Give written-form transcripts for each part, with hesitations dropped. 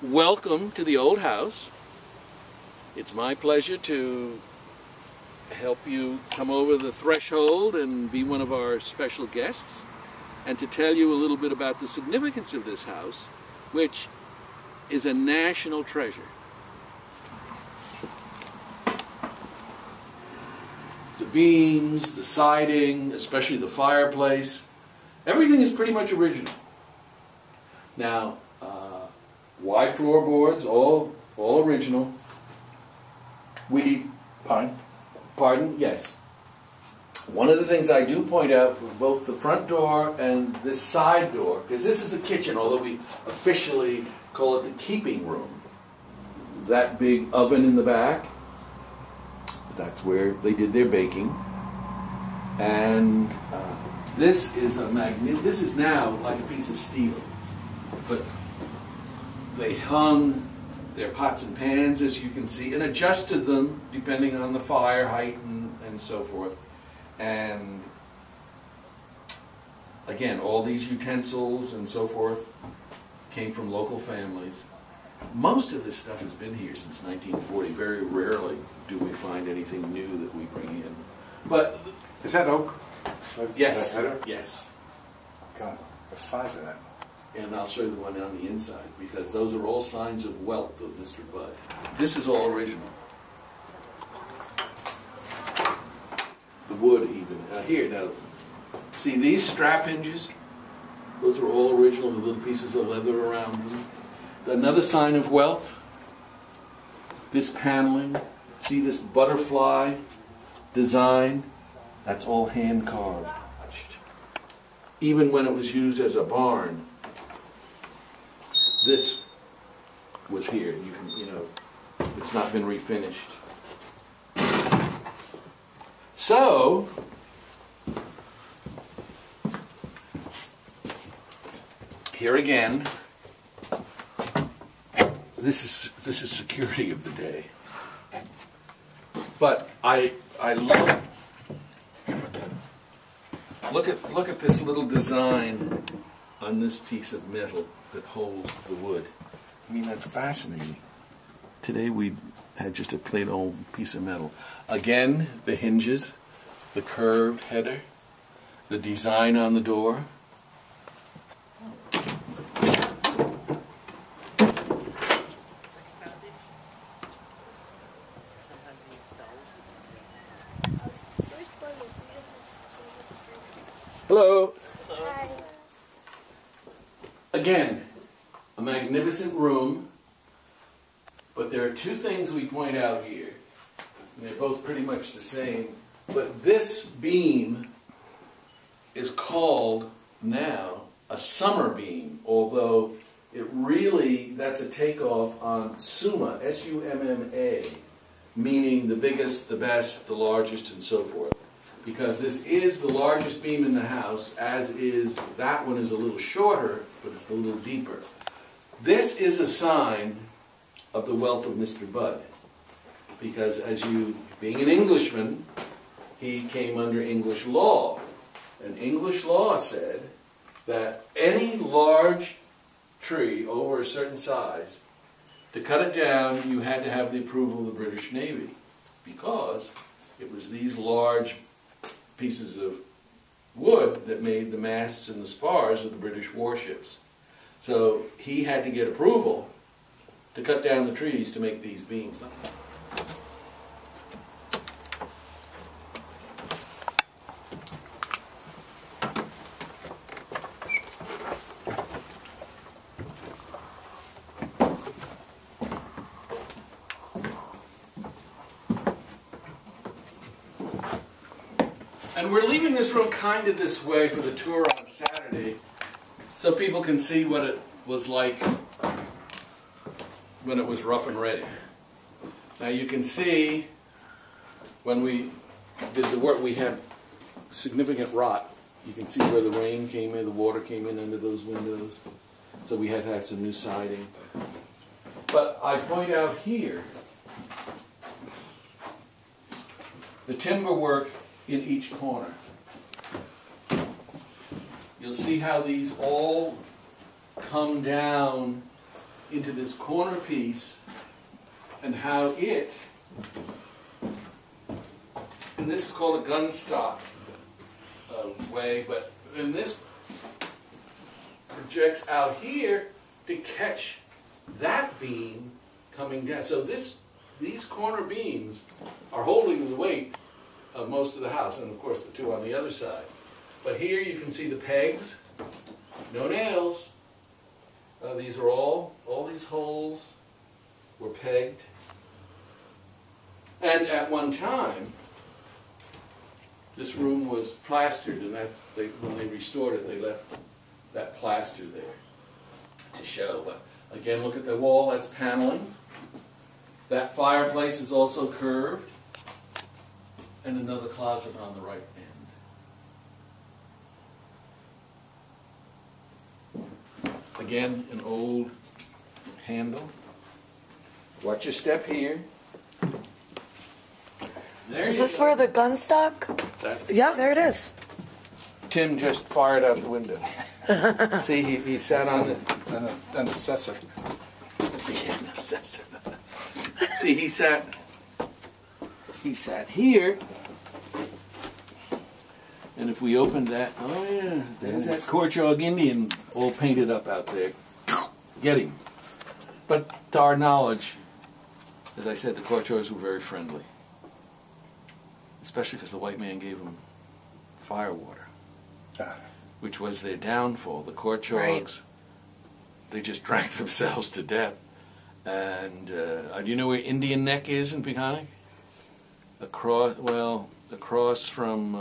Welcome to the old house. It's my pleasure to help you come over the threshold and be one of our special guests, and to tell you a little bit about the significance of this house, which is a national treasure. The beams, the siding, especially the fireplace, everything is pretty much original. Now, wide floorboards, all original. Pardon? Yes. One of the things I do point out for both the front door and this side door, because this is the kitchen, although we officially call it the keeping room. That big oven in the back, that's where they did their baking. And this is this is now like a piece of steel, but they hung their pots and pans, as you can see, and adjusted them depending on the fire height and so forth. And again, all these utensils and so forth came from local families. Most of this stuff has been here since 1940. Very rarely do we find anything new that we bring in. But is that oak? Yes. Is that oak? Yes. God, the size of that. And I'll show you the one on the inside, because those are all signs of wealth of Mr. Budd. This is all original. The wood even. Here, now, see these strap hinges? Those are all original with little pieces of leather around them. Another sign of wealth, this paneling. See this butterfly design? That's all hand carved. Even when it was used as a barn, this was here. You can, it's not been refinished. So, here again, this is security of the day. But I love. Look at this little design on this piece of metal that holds the wood. I mean, that's fascinating. Today we had just a plain old piece of metal. Again, the hinges, the curved header, the design on the door. Hello. Hi. Again, a magnificent room, but there are two things we point out here, and they're both pretty much the same, but this beam is called now a summer beam, although it really, that's a takeoff on Summa, S-U-M-M-A, meaning the biggest, the best, the largest, and so forth. Because this is the largest beam in the house, as is, that one is a little shorter, but it's a little deeper. This is a sign of the wealth of Mr. Budd. Because as you, being an Englishman, he came under English law. And English law said that any large tree over a certain size, to cut it down, you had to have the approval of the British Navy. Because it was these large pieces of wood that made the masts and the spars of the British warships. So he had to get approval to cut down the trees to make these beams. And we're leaving this room kind of this way for the tour on Saturday, so people can see what it was like when it was rough and ready. Now you can see when we did the work, we had significant rot. You can see where the rain came in, the water came in under those windows. So we had to have some new siding. But I point out here the timber work in each corner. You'll see how these all come down into this corner piece and how it, and this is called a gun stock way, but and this projects out here to catch that beam coming down. So these corner beams are holding the weight of most of the house, and of course the two on the other side. But here you can see the pegs, no nails. These are all these holes were pegged. And at one time, this room was plastered, and when they restored it, they left that plaster there to show. But again, look at the wall, that's paneling. That fireplace is also curved. And another closet on the right end. Again, an old handle. Watch your step here. There So is this where the gun stock? Yeah, there it is. Tim just fired out the window. See, he sat on it. An assessor. Yeah, an assessor. See, he sat here. And if we opened that, oh yeah, there's that Cutchogue Indian all painted up out there. Get him. But to our knowledge, as I said, the Cutchogues were very friendly. Especially because the white man gave them fire water, which was their downfall. The Cutchogues, they just drank themselves to death. And do you know where Indian Neck is in Peconic? Across from,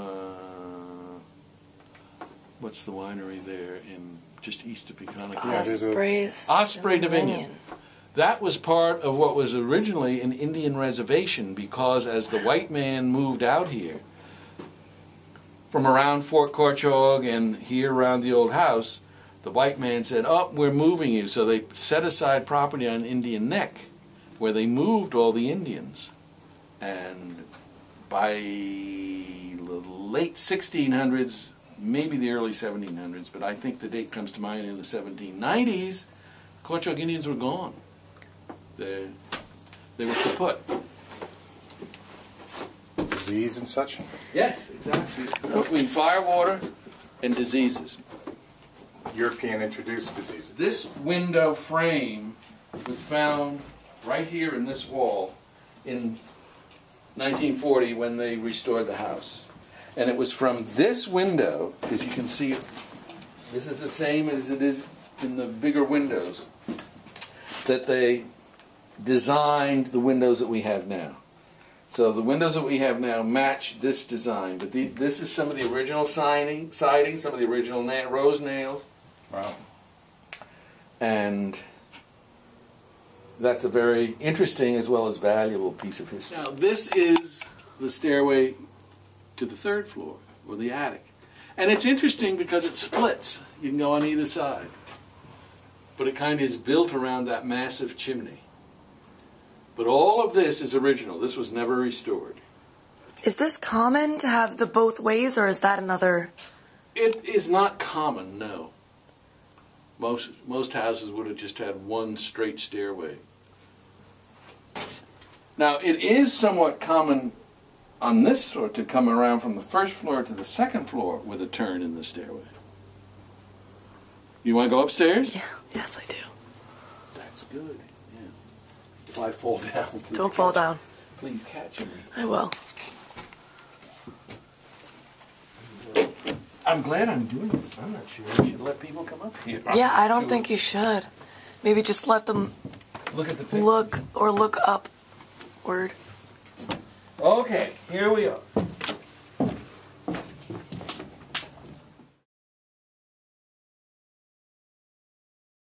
what's the winery there in just east of Peconic? Osprey Dominion. That was part of what was originally an Indian reservation, because as the white man moved out here, from around Fort Cutchogue and here around the old house, the white man said, "Oh, we're moving you." So they set aside property on Indian Neck, where they moved all the Indians. And by the late 1600s, maybe the early 1700s, but I think the date comes to mind in the 1790s, Cutchogue Indians were gone. They were kaput. Disease and such? Yes, exactly. Between fire, water, and diseases. European introduced diseases. This window frame was found right here in this wall in 1940 when they restored the house. And it was from this window, because you can see this is the same as it is in the bigger windows, that they designed the windows that we have now. So the windows that we have now match this design. But this is some of the original siding, some of the original rose nails. Wow. And that's a very interesting as well as valuable piece of history. Now this is the stairway to the third floor, or the attic. And it's interesting because it splits. You can go on either side. But it kind of is built around that massive chimney. But all of this is original. This was never restored. Is this common to have the both ways, or is that another? It is not common, no. Most houses would have just had one straight stairway. Now, it is somewhat common on this floor to come around from the first floor to the second floor with a turn in the stairway. You want to go upstairs? Yeah, yes I do. That's good. If I fall down, please Don't fall down. Please catch me. I will. I'm glad I'm doing this. I'm not sure I should let people come up here. Yeah, I don't think you should. Maybe just let them look at the picture. look upward. Okay, here we are.